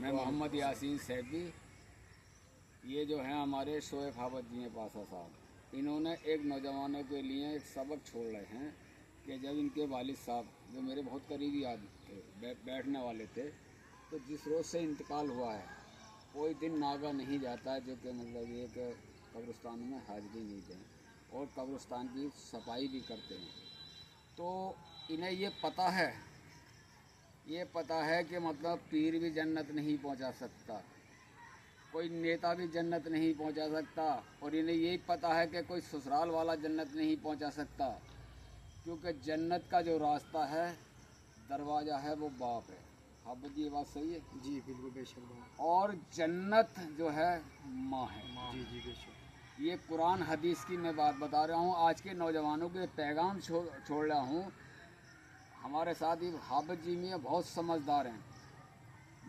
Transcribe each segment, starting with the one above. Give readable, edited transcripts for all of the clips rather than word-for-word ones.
मैं मोहम्मद यासीन सैफी। ये जो है हमारे शोएब हाबत जी हैं पासा साहब, इन्होंने एक नौजवानों के लिए एक सबक छोड़ रहे हैं कि जब इनके वालिद साहब जो मेरे बहुत करीबी आदमी थे, बैठने वाले थे, तो जिस रोज़ से इंतकाल हुआ है कोई दिन नागा नहीं जाता है जो कि मतलब ये कि कब्रिस्तान में हाजिरी नहीं दें और कब्रिस्तान की सफाई भी करते हैं। तो इन्हें ये पता है कि मतलब पीर भी जन्नत नहीं पहुंचा सकता, कोई नेता भी जन्नत नहीं पहुंचा सकता, और इन्हें यही पता है कि कोई ससुराल वाला जन्नत नहीं पहुंचा सकता, क्योंकि जन्नत का जो रास्ता है, दरवाज़ा है, वो बाप है। आप जी, ये बात सही है? जी बिल्कुल, बेशक। और जन्नत जो है माँ है। जी जी बेशक। ये कुरान हदीस की मैं बात बता रहा हूँ, आज के नौजवानों के पैगाम छोड़ रहा हूँ। हमारे साथ ये हाफिज जी में बहुत समझदार हैं।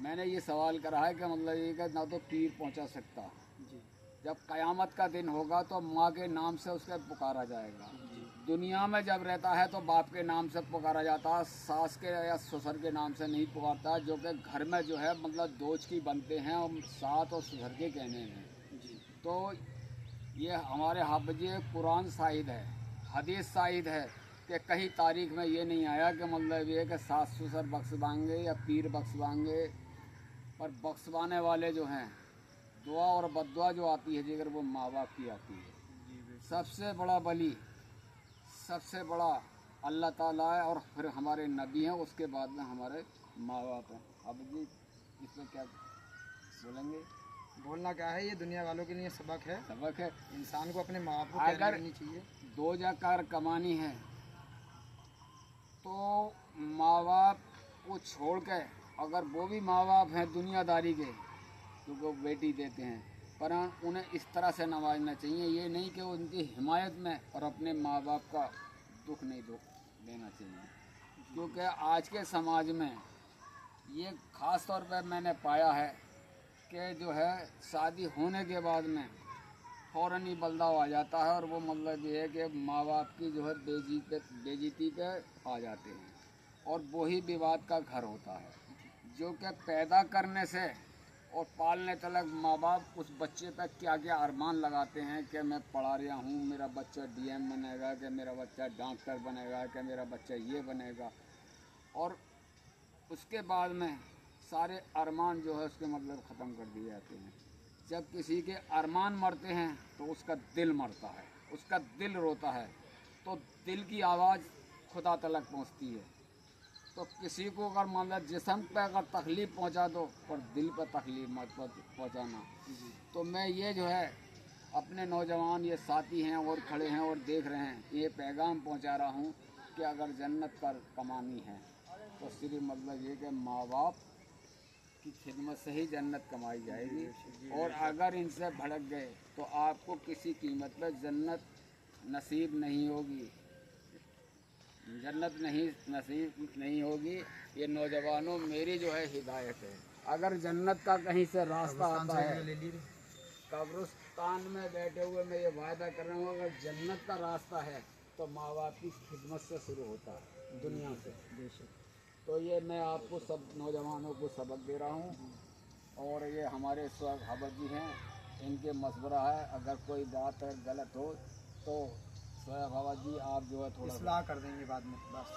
मैंने ये सवाल करा है कि मतलब ये कि ना तो पीर पहुंचा सकता, जी जब क़यामत का दिन होगा तो माँ के नाम से उसके पुकारा जाएगा। जी दुनिया में जब रहता है तो बाप के नाम से पुकारा जाता है, सास के या ससुर के नाम से नहीं पुकारता, जो कि घर में जो है मतलब दोज की बनते हैं और सास और ससुर के कहने में। जी तो ये हमारे हाफिज जी कुरान शाहिद है, हदीस शाहिद है कि कहीं तारीख में ये नहीं आया कि मतलब ये कि सास ससुर बख्शवाएंगे या पीर बख्शवाएंगे। पर बख्शवाने वाले जो हैं, दुआ और बद्दुआ जो आती है जिगर, वो माँ बाप की आती है। जी बेशक। सबसे बड़ा वली, सबसे बड़ा अल्लाह ताला है, और फिर हमारे नबी हैं, उसके बाद में हमारे माँ बाप हैं। अब जी इसमें क्या बोलेंगे? बोलना क्या है, ये दुनिया वालों के लिए सबक है। सबक है। इंसान को अपने माँ बाप को अगर प्यार करनी चाहिए। दो जाकर कमानी है तो माँ बाप को छोड़ के, अगर वो भी माँ बाप हैं दुनियादारी के, क्योंकि वो बेटी देते हैं, पर उन्हें इस तरह से नवाजना चाहिए, ये नहीं कि उनकी हिमायत में और अपने माँ बाप का दुख नहीं देना चाहिए। क्योंकि आज के समाज में ये ख़ास तौर पर मैंने पाया है कि जो है शादी होने के बाद में फ़ौरन ही बदलाव आ जाता है, और वो मतलब ये है कि माँ बाप की जो है बेइज्जती पे आ जाते हैं, और वही विवाद का घर होता है। जो कि पैदा करने से और पालने तक माँ बाप उस बच्चे पर क्या क्या अरमान लगाते हैं कि मैं पढ़ा रहा हूँ, मेरा बच्चा डीएम बनेगा, कि मेरा बच्चा डॉक्टर बनेगा, कि मेरा बच्चा ये बनेगा, और उसके बाद में सारे अरमान जो है उसके मतलब ख़त्म कर दिए जाते हैं। जब किसी के अरमान मरते हैं तो उसका दिल मरता है, उसका दिल रोता है, तो दिल की आवाज़ खुदा तलक पहुंचती है। तो किसी को अगर मतलब जिस्म पे अगर तकलीफ़ पहुंचा दो, पर दिल पर तकलीफ़ मत पहुंचाना। तो मैं ये जो है अपने नौजवान ये साथी हैं और खड़े हैं और देख रहे हैं, ये पैगाम पहुंचा रहा हूं कि अगर जन्नत पर कमानी है तो सिर्फ मतलब ये कि माँ बाप की खिदमत से ही जन्नत कमाई जाएगी। और अगर इनसे भड़क गए तो आपको किसी कीमत पर जन्नत नसीब नहीं होगी, जन्नत नहीं नसीब नहीं होगी। ये नौजवानों मेरी जो है हिदायत है, अगर जन्नत का कहीं से रास्ता आता है, कब्रिस्तान में बैठे हुए मैं ये वायदा कर रहा हूँ, अगर जन्नत का रास्ता है तो माँ बाप की खिदमत से शुरू होता है, दुनिया से। तो ये मैं आपको सब नौजवानों को सबक दे रहा हूँ, और ये हमारे शोएब हाबत जी हैं, इनके मशवरा है, अगर कोई बात गलत हो तो शोएब हाबत जी आप जो है थोड़ा इस्लाह कर देंगे बाद में बस।